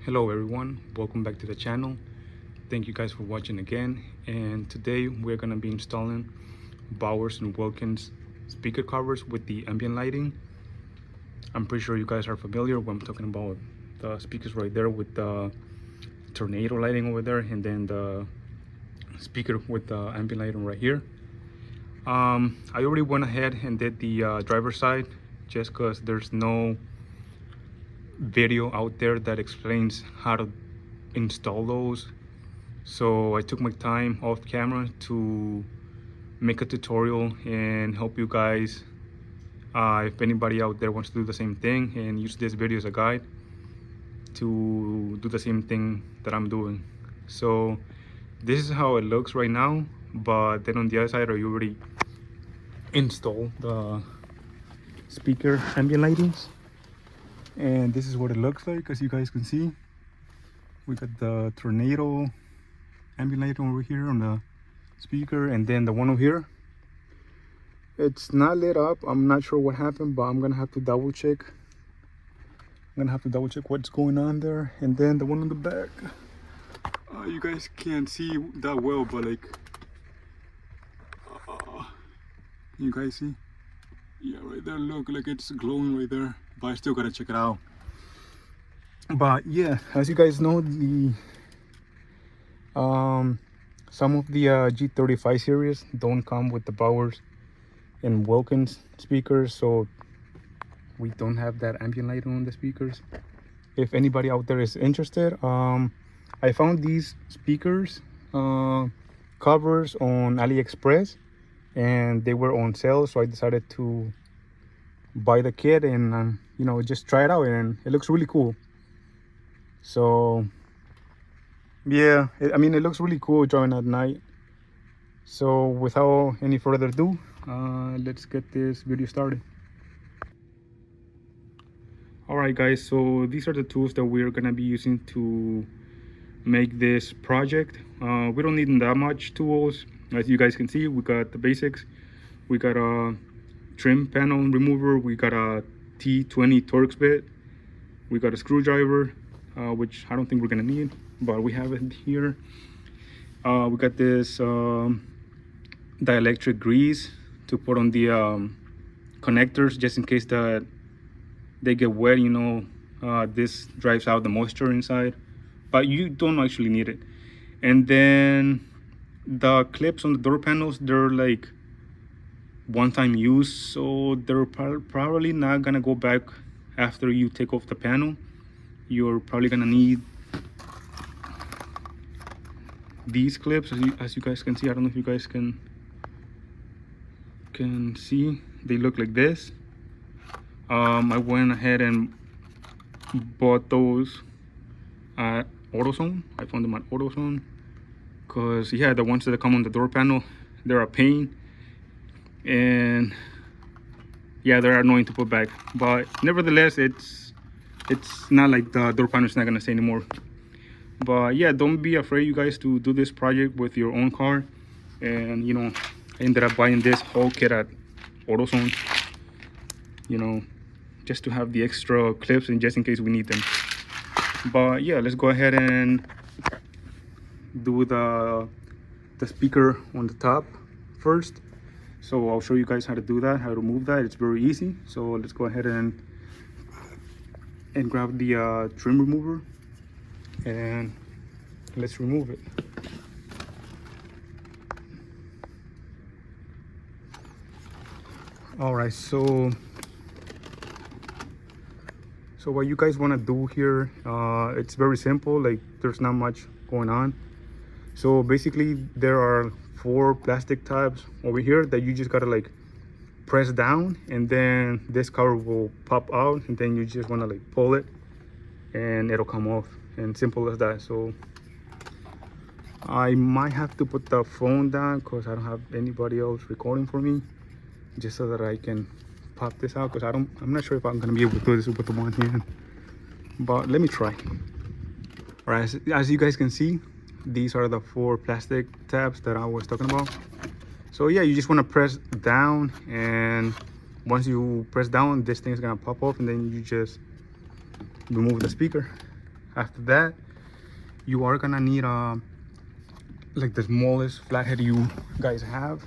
Hello everyone, welcome back to the channel. Thank you guys for watching again, and today we're gonna be installing Bowers and Wilkins speaker covers with the ambient lighting. I'm pretty sure you guys are familiar when I'm talking about the speakers right there with the tornado lighting over there, and then the speaker with the ambient lighting right here. I already went ahead and did the driver's side just because there's no video out there that explains how to install those. So I took my time off camera to make a tutorial and help you guys, if anybody out there wants to do the same thing, and use this video as a guide to do the same thing that I'm doing. So this is how it looks right now, but then on the other side I already installed the speaker ambient lightings, and this is what it looks like. As you guys can see, we got the tornado ambient lighting over here on the speaker, and then the one over here, it's not lit up. I'm not sure what happened, but I'm gonna have to double check. What's going on there. And then the one on the back, you guys can't see that well, but like, you guys see? Yeah, right there, look, like it's glowing right there, but I still gotta check it out. But yeah, as you guys know, the some of the G35 series don't come with the Bowers and Wilkins speakers, so we don't have that ambient lighting on the speakers. If anybody out there is interested, I found these speakers covers on AliExpress, and they were on sale, so I decided to buy the kit and you know, just try it out, and it looks really cool. So yeah, I mean, it looks really cool driving at night. So without any further ado, let's get this video started. All right guys, so these are the tools that we're gonna be using to make this project. We don't need that much tools. As you guys can see, we got the basics. We got a trim panel remover, we got a T20 Torx bit, we got a screwdriver, which I don't think we're gonna need, but we have it here. We got this dielectric grease to put on the connectors, just in case that they get wet. You know, this drives out the moisture inside, but you don't actually need it. And then the clips on the door panels, they're like one-time use, so they're probably not gonna go back after you take off the panel. You're probably gonna need these clips, as you guys can see. I don't know if you guys can see, they look like this. I went ahead and bought those at AutoZone. I found them at AutoZone because yeah, the ones that come on the door panel, they're a pain, and yeah, they're annoying to put back. But nevertheless, it's not like the door panel is not gonna stay anymore. But yeah, don't be afraid, you guys, to do this project with your own car. And you know, I ended up buying this whole kit at AutoZone, you know, just to have the extra clips and just in case we need them. But yeah, let's go ahead and do the speaker on the top first. So I'll show you guys how to do that, how to remove that. It's very easy. So let's go ahead and grab the trim remover, and let's remove it. All right, so what you guys want to do here, it's very simple. Like, there's not much going on. So basically, there are 4 plastic tabs over here that you just gotta like press down, and then this cover will pop out, and then you just want to like pull it and it'll come off, and simple as that. So I might have to put the phone down because I don't have anybody else recording for me, just so that I can pop this out, because I'm not sure if I'm gonna be able to do this with the one hand, but let me try. All right, as you guys can see, these are the 4 plastic tabs that I was talking about. So yeah, you just want to press down, and once you press down, this thing is gonna pop off, and then you just remove the speaker, After that, you are gonna need like the smallest flathead you guys have.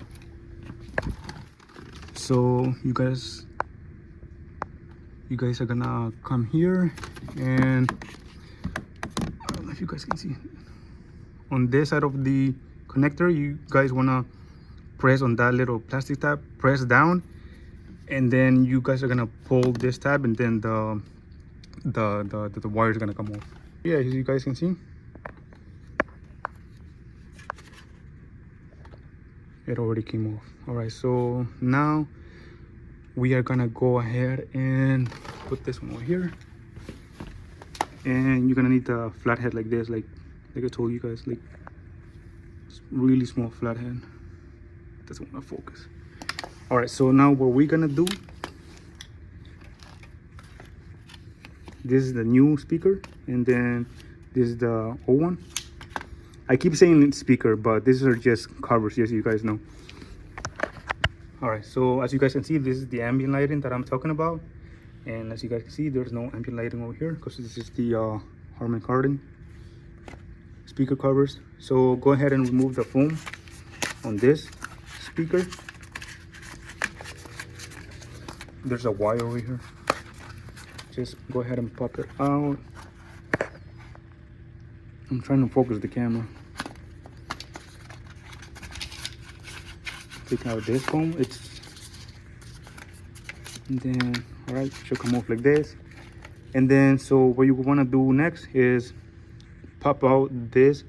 So you guys are gonna come here, and I don't know if you guys can see on this side of the connector, you guys wanna press on that little plastic tab, press down, and then you guys are gonna pull this tab, and then the wire is gonna come off. Yeah, as you guys can see, it already came off. All right, so now we are gonna go ahead and put this one over here, and you're gonna need the flathead like this, like I told you guys, like really small flathead. Doesn't want to focus. All right, so now what we're gonna do, this is the new speaker, and then this is the old one. I keep saying it's speaker, but these are just covers, just so you guys know. All right, so as you guys can see, this is the ambient lighting that I'm talking about, and as you guys can see, there's no ambient lighting over here because this is the Harman Kardon speaker covers. So go ahead and remove the foam on this speaker. There's a wire over here. Just go ahead and pop it out. I'm trying to focus the camera. Take out this foam. And then, all right, should come off like this. And then, so what you want to do next is pop out this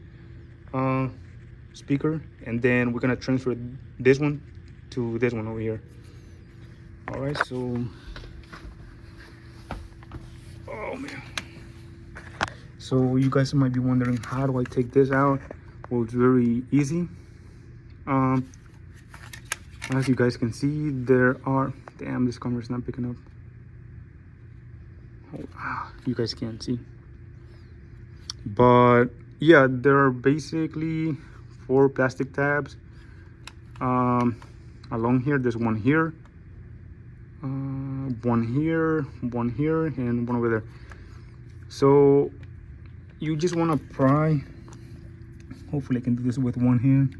speaker, and then we're gonna transfer this one to this one over here. All right, so oh man, so you guys might be wondering, how do I take this out? Well, it's very easy. As you guys can see, there are, damn, this camera's not picking up. You guys can't see, but yeah, there are basically 4 plastic tabs along here. There's one here, one here, and one over there. So you just want to pry. Hopefully I can do this with one hand.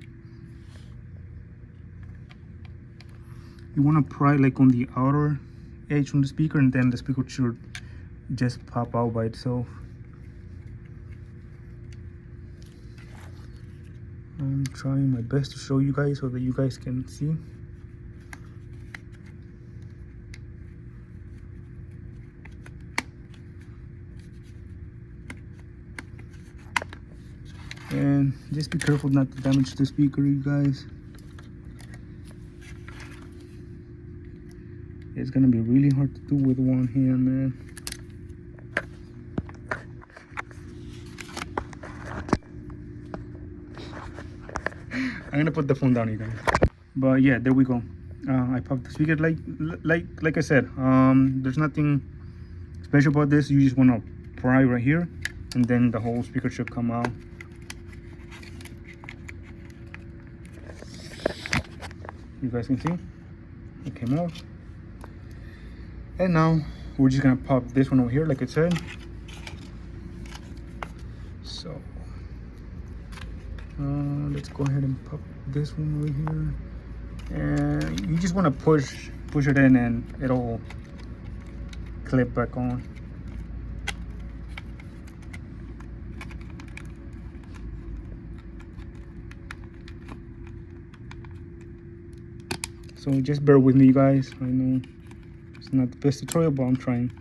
You want to pry like on the outer edge from the speaker, and then the speaker should just pop out by itself. I'm trying my best to show you guys so that you guys can see. And just be careful not to damage the speaker, you guys. It's gonna be really hard to do with one hand, man. I'm gonna put the phone down, you guys. But yeah, there we go. I popped the speaker. Like I said, there's nothing special about this. You just want to pry right here, and then the whole speaker should come out. You guys can see it came out. And now we're just gonna pop this one over here, like I said. So let's go ahead and pop this one over here, and you just want to push it in, and it'll clip back on. So just bear with me, you guys. I know it's not the best tutorial, but I'm trying.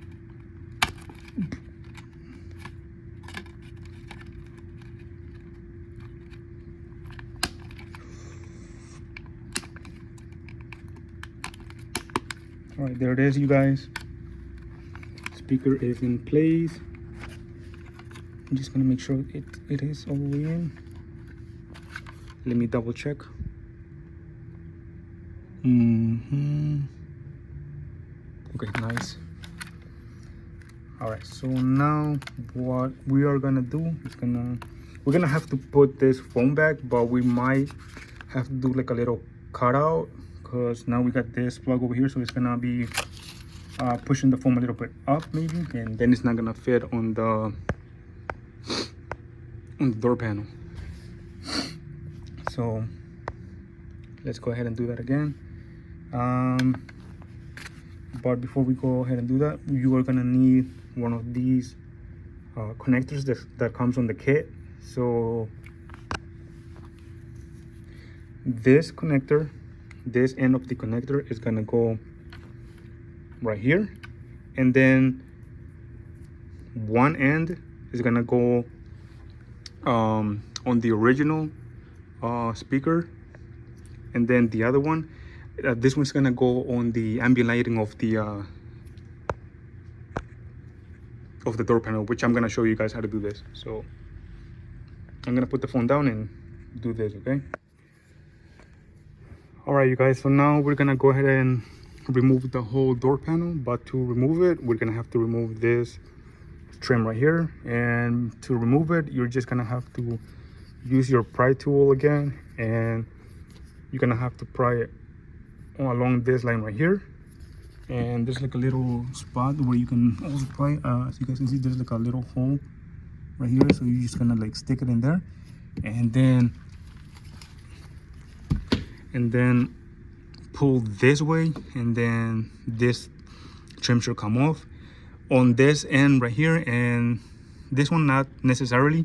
All right, there it is, you guys. Speaker is in place. I'm just gonna make sure it is all the way in. Let me double check. Okay, nice. All right, so now what we are gonna do is we're gonna have to put this foam back, but we might have to do like a little cutout, because now we got this plug over here, so it's gonna be pushing the foam a little bit up maybe, and then it's not gonna fit on the on the door panel. So let's go ahead and do that again. But before we go ahead and do that, you are gonna need one of these connectors that comes on the kit. So this connector, this end of the connector is gonna go right here, and then one end is gonna go on the original speaker, and then the other one, this one's gonna go on the ambient lighting of the door panel, which I'm gonna show you guys how to do this. So I'm gonna put the phone down and do this, okay? All right, you guys, so now we're gonna go ahead and remove the whole door panel, but to remove it, we're gonna have to remove this trim right here. And to remove it, you're just gonna have to use your pry tool again, and you're gonna have to pry it along this line right here. And there's like a little spot where you can also pry. As you guys can see, there's like a little hole right here, so you're just gonna like stick it in there, and then pull this way, and then this trim should come off on this end right here. And this one, not necessarily.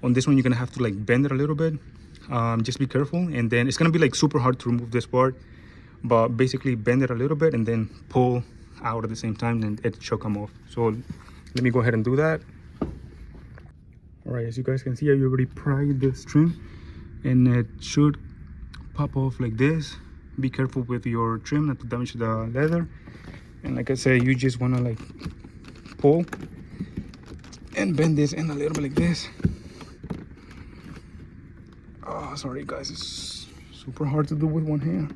On this one, you're gonna have to like bend it a little bit. Just be careful, and then it's gonna be like super hard to remove this part, but basically bend it a little bit and then pull out at the same time, and it should come off. So let me go ahead and do that. All right, as you guys can see, I already pried this trim, and it should pop off like this. Be careful with your trim not to damage the leather. And like I said, you just want to like pull and bend this in a little bit like this. Oh, sorry guys, it's super hard to do with one hand.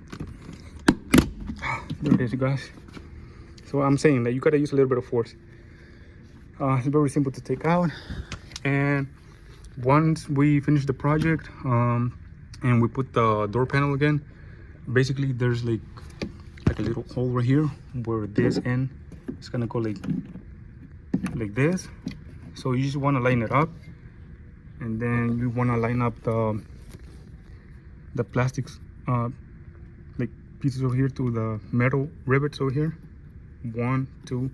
There it is, you guys. So I'm saying that you gotta use a little bit of force. It's very simple to take out. And once we finish the project, and we put the door panel again, basically there's like a little hole right here where this end is gonna go like this. So you just want to line it up, and then you want to line up the plastics like pieces over here to the metal rivets over here. 1, 2,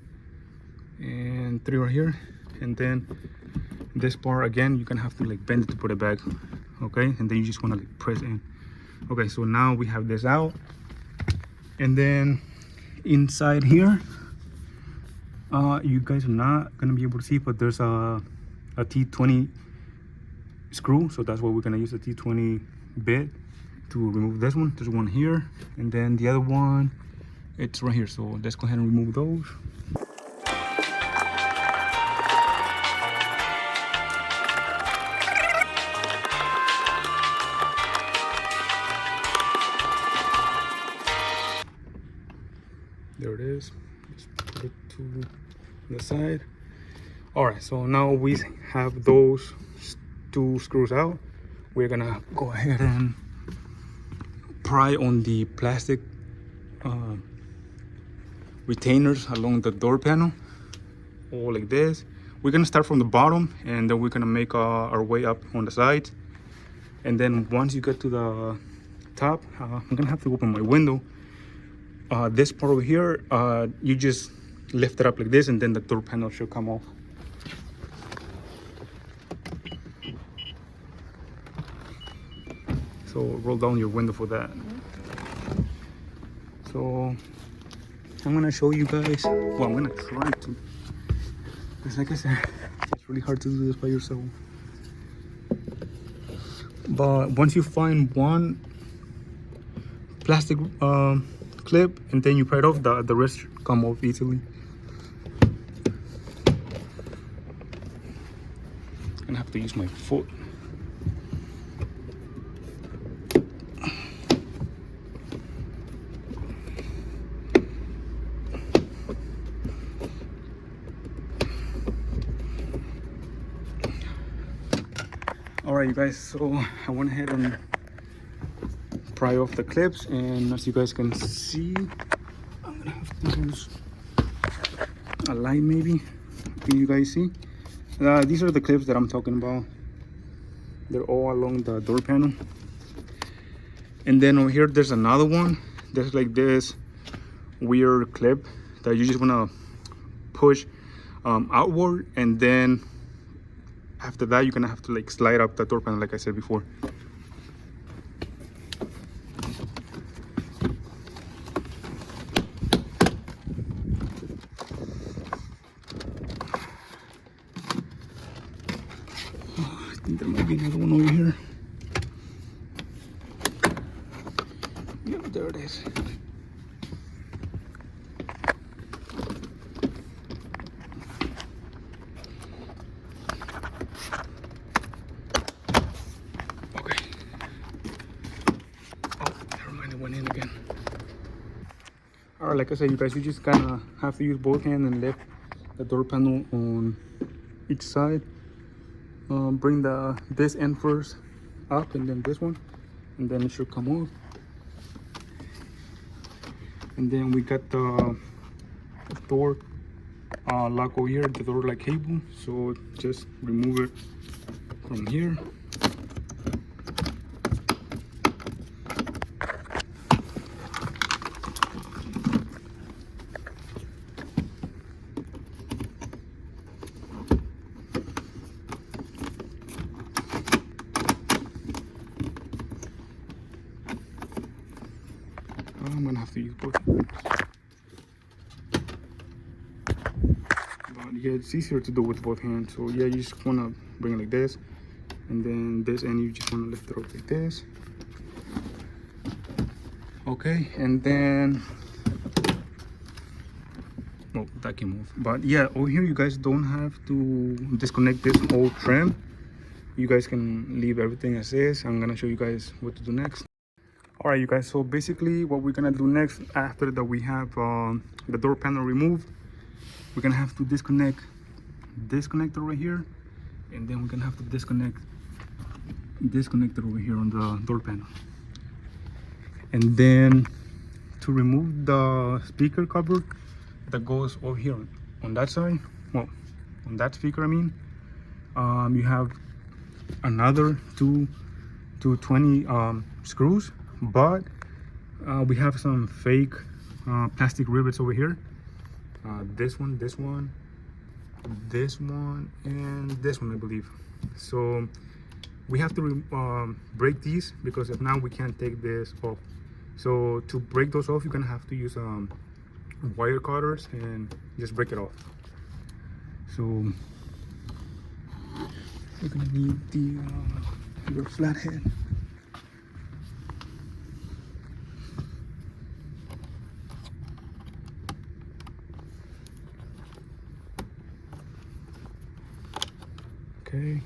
and 3 right here. And then this part again, you're gonna have to like bend it to put it back, okay? And then you just want to like press in. Okay, so now we have this out, and then inside here, you guys are not gonna be able to see, but there's a T20 screw, so that's why we're gonna use the T20 bit to remove this one. There's one here, and then the other one, it's right here. So let's go ahead and remove those. There it is. Just put it to the side. All right, so now we have those 2 screws out. We're gonna go ahead and pry on the plastic retainers along the door panel, all like this. We're gonna start from the bottom, and then we're gonna make our way up on the sides. And then once you get to the top, I'm gonna have to open my window. This part over here, you just lift it up like this, and then the door panel should come off. So roll down your window for that. So I'm gonna show you guys, well, I'm gonna try to, because like I said, it's really hard to do this by yourself. But once you find one plastic clip, and then you pry it off, the rest come off easily. I'm gonna have to use my foot. All right, you guys, so I went ahead and pry off the clips, and as you guys can see, I'm gonna have to use a light maybe. Can you guys see? These are the clips that I'm talking about. They're all along the door panel. And then over here there's another one. There's like this weird clip that you just want to push outward, and then after that you're gonna have to like slide up the door panel like I said before. I think there might be another one over here. Yeah, there it is. Went in again. Alright, like I said, you guys, you just kind of have to use both hands and lift the door panel on each side. Bring this end first up, and then this one, and then it should come off. And then we got the door lock over here, the door lock cable. So just remove it from here. I'm gonna have to use both hands. But yeah, it's easier to do with both hands. So yeah, you just wanna bring it like this, and then this end you just wanna lift it up like this. Okay, and then oh, that came off. But yeah, over here you guys don't have to disconnect this whole trim. You guys can leave everything as is. I'm gonna show you guys what to do next. All right, you guys, so basically what we're gonna do next, after that we have the door panel removed, we're gonna have to disconnect this connector right here, and then we're gonna have to disconnect this connector over here on the door panel. And then to remove the speaker cover that goes over here on that side, well, on that speaker I mean, you have another 220 screws, but we have some fake plastic rivets over here. This one, and this one I believe. So we have to break these, because if not we can't take this off. So to break those off, you're gonna have to use wire cutters and just break it off. So we're gonna need your flathead. Okay.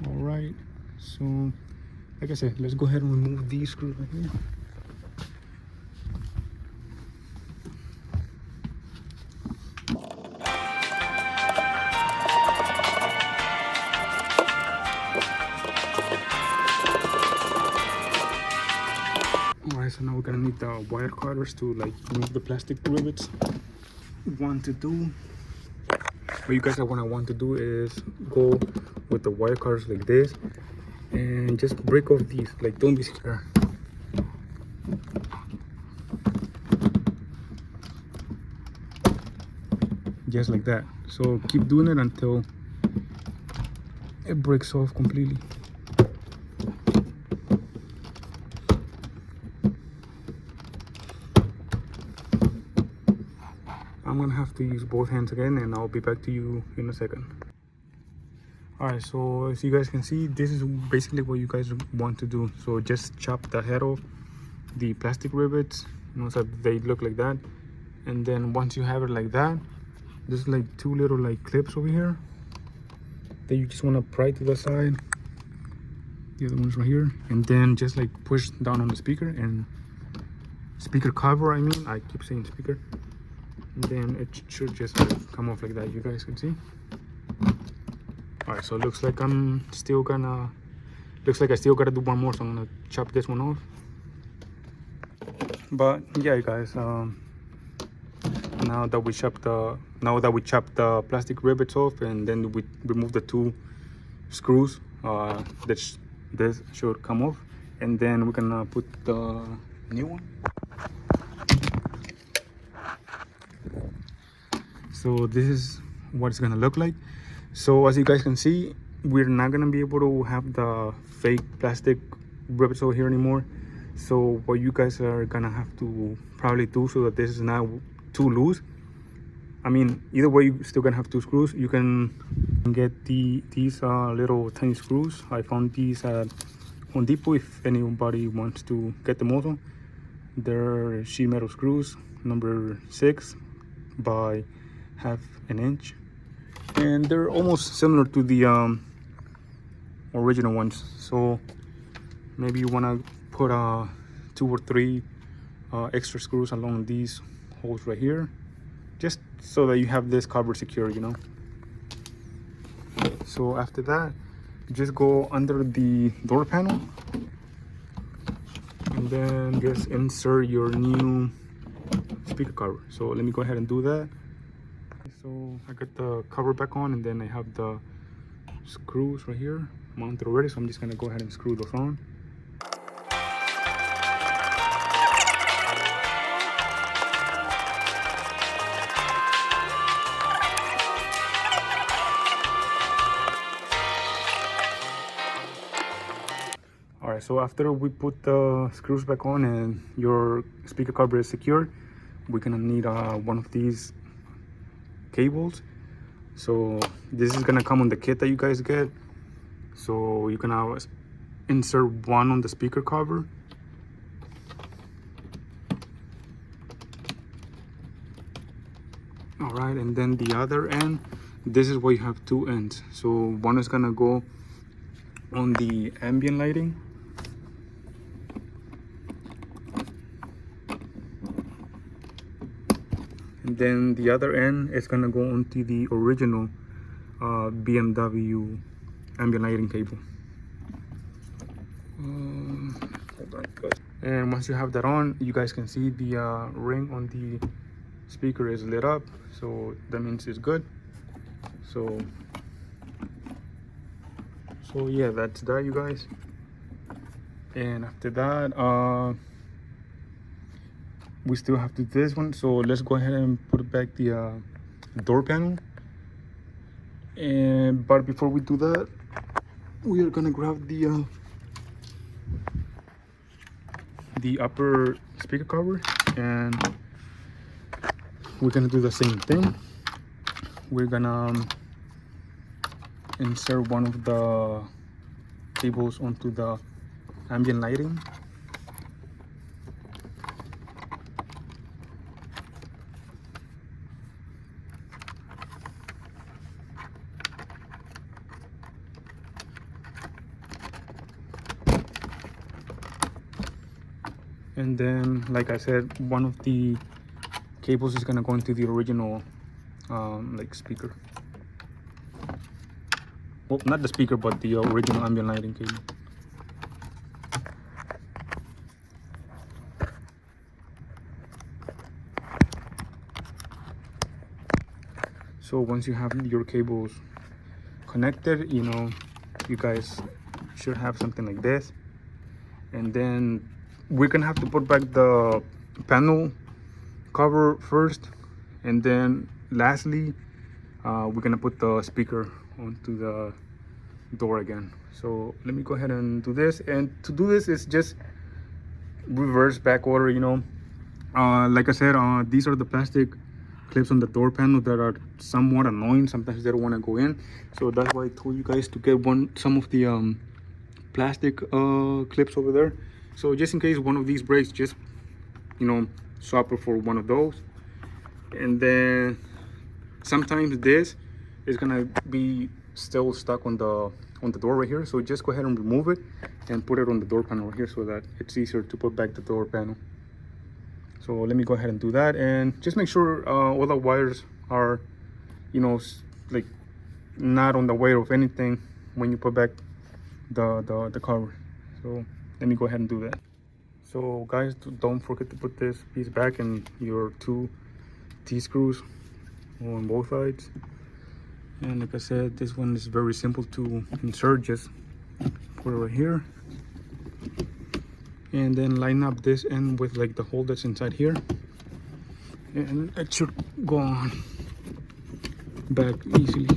All right. So, like I said, let's go ahead and remove these screws right here. Alright, so now we're gonna need the wire cutters to like remove the plastic rivets. What you guys, what I want to do is go with the wire cutters like this and just break off these. Like, don't be scared. Just like that. So keep doing it until it breaks off completely. I'm gonna have to use both hands again, and I'll be back to you in a second. Alright, so as you guys can see, this is basically what you guys want to do. So just chop the head off the plastic rivets, so they look like that. And then once you have it like that, there's like two little like clips over here that you just want to pry to the side. The other one's right here, and then just like push down on the speaker and speaker cover. I keep saying speaker. And then it should just come off like that. You guys can see. All right, so it looks like I'm still gonna Looks like I still gotta do one more, so I'm gonna chop this one off. But yeah, guys, now that we chopped the plastic rivets off, and then we remove the 2 screws, this should come off, and then we're gonna put the new one. So this is what it's gonna look like. So as you guys can see, we're not gonna be able to have the fake plastic rivets over here anymore. So what you guys are gonna have to probably do, so that this is not too loose, I mean, either way you're still gonna have 2 screws. You can get these little tiny screws. I found these at Home Depot if anybody wants to get them also. They're sheet metal screws, number 6 by ½ inch, and they're almost similar to the original ones. So maybe you want to put 2 or 3 extra screws along these holes right here, just so that you have this cover secure, you know. So after that, just go under the door panel and then just insert your new speaker cover. So let me go ahead and do that. So I got the cover back on, and then I have the screws right here mounted already, so I'm just gonna go ahead and screw those on. Alright, so after we put the screws back on and your speaker cover is secure, we're gonna need one of these cables. So this is gonna come on the kit that you guys get. So you can insert one on the speaker cover, all right, and then the other end, this is where you have 2 ends. So one is gonna go on the ambient lighting, and then the other end is gonna go onto the original BMW ambient lighting cable. Hold on, good. And once you have that on, you guys can see the ring on the speaker is lit up, so that means it's good. So yeah, that's that, you guys. And after that, we still have to do this one, so let's go ahead and put back the door panel. And but before we do that, we are gonna grab the upper speaker cover, and we're gonna do the same thing. We're gonna insert one of the cables onto the ambient lighting. And then, like I said, one of the cables is gonna go into the original like speaker. Well, not the speaker, but the original ambient lighting cable. So once you have your cables connected, you know, you guys should have something like this. And then we're gonna have to put back the panel cover first, and then lastly we're gonna put the speaker onto the door again. So let me go ahead and do this. And to do this is just reverse back order, you know. Like I said, these are the plastic clips on the door panel that are somewhat annoying. Sometimes they don't want to go in, so that's why I told you guys to get some of the plastic clips over there. So just in case one of these breaks, just, you know, swap it for one of those. And then sometimes this is gonna be still stuck on the door right here, so just go ahead and remove it and put it on the door panel right here, so that it's easier to put back the door panel. So let me go ahead and do that, and just make sure all the wires are, you know, like not on the wire of anything when you put back the cover. So let me go ahead and do that. So guys, don't forget to put this piece back and your 2 T-screws on both sides. And like I said, this one is very simple to insert. Just put it right here and then line up this end with like the hole that's inside here, and it should go on back easily.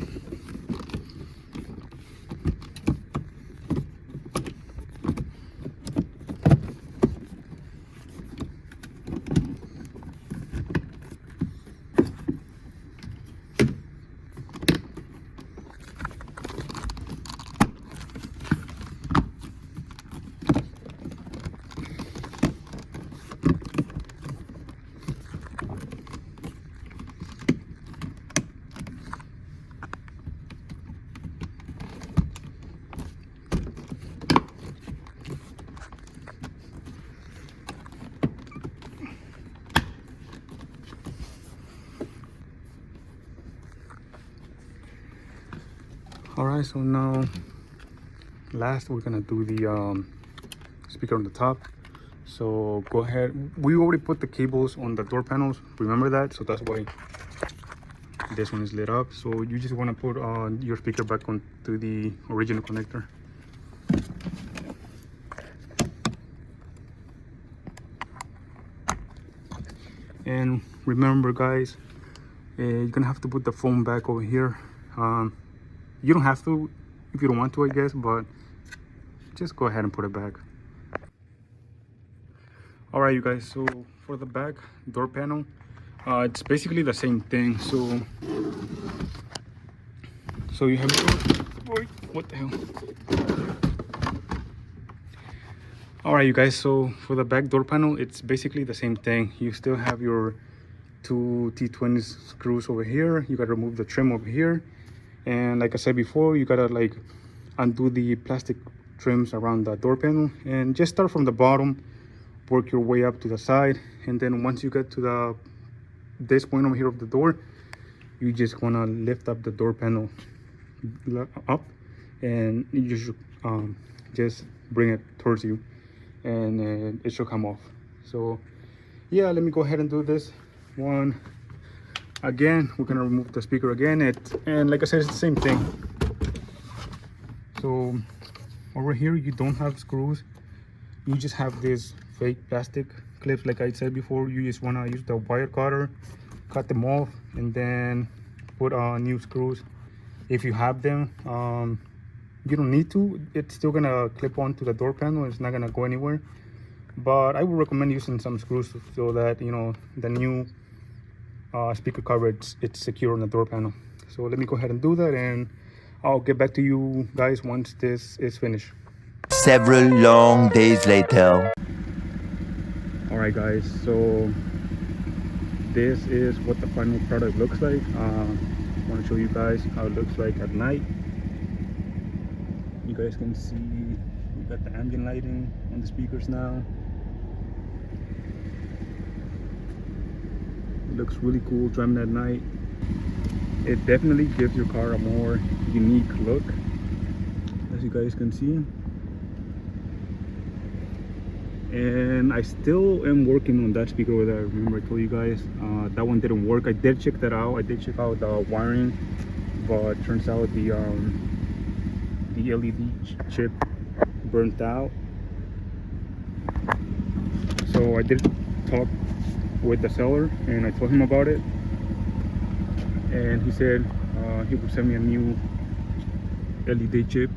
All right, so now last we're gonna do the speaker on the top. So go ahead, we already put the cables on the door panels, remember that? So that's why this one is lit up. So you just want to put your speaker back onto the original connector. And remember guys, you're gonna have to put the phone back over here. You don't have to if you don't want to, I guess, but just go ahead and put it back. All right, you guys, so for the back door panel, it's basically the same thing. So you have, what the hell? All right, you guys, so for the back door panel, it's basically the same thing. You still have your 2 T20 screws over here. You gotta remove the trim over here. And like I said before, you gotta like undo the plastic trims around the door panel and just start from the bottom, work your way up to the side. And then once you get to this point over here of the door, you just wanna lift up the door panel up, and you should just bring it towards you, and it should come off. So yeah, let me go ahead and do this one again. We're gonna remove the speaker again, and like I said, it's the same thing. So over here you don't have screws, you just have this fake plastic clips. Like I said before, you just want to use the wire cutter, cut them off, and then put new screws if you have them. You don't need to, it's still gonna clip onto the door panel, it's not gonna go anywhere, but I would recommend using some screws so that, you know, the new speaker cover, it's secure on the door panel. So let me go ahead and do that, and I'll get back to you guys once this is finished. Several long days later. All right guys, so this is what the final product looks like. I want to show you guys how it looks like at night. You guys can see we got the ambient lighting on the speakers now. It looks really cool driving at night. It definitely gives your car a more unique look, as you guys can see. And I still am working on that speaker over there. Remember I told you guys that one didn't work. I did check that out. I did check out the wiring, but turns out the LED chip burnt out. So I did talk with the seller and I told him about it, and he said he would send me a new LED chip.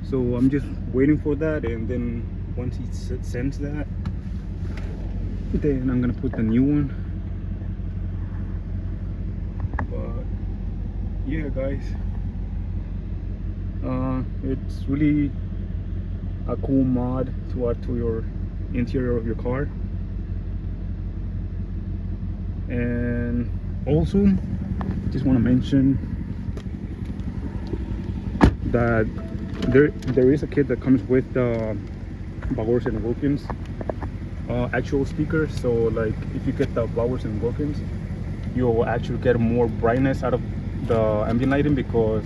So I'm just waiting for that, and then once he sends that, then I'm gonna put the new one. But yeah guys, it's really a cool mod to add to your interior of your car. And also just want to mention that there is a kit that comes with the Bowers and Wilkins actual speakers. So like if you get the Bowers and Wilkins, you'll actually get more brightness out of the ambient lighting, because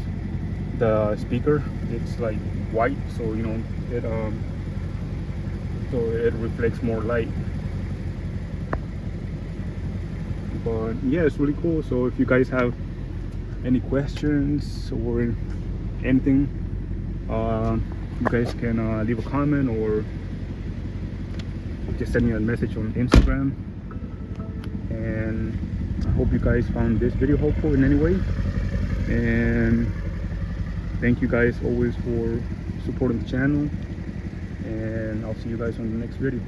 the speaker, it's like white, so you know it reflects more light. But yeah, it's really cool. So if you guys have any questions or anything, you guys can leave a comment or just send me a message on Instagram. And I hope you guys found this video helpful in any way, and thank you guys always for supporting the channel, and I'll see you guys on the next video.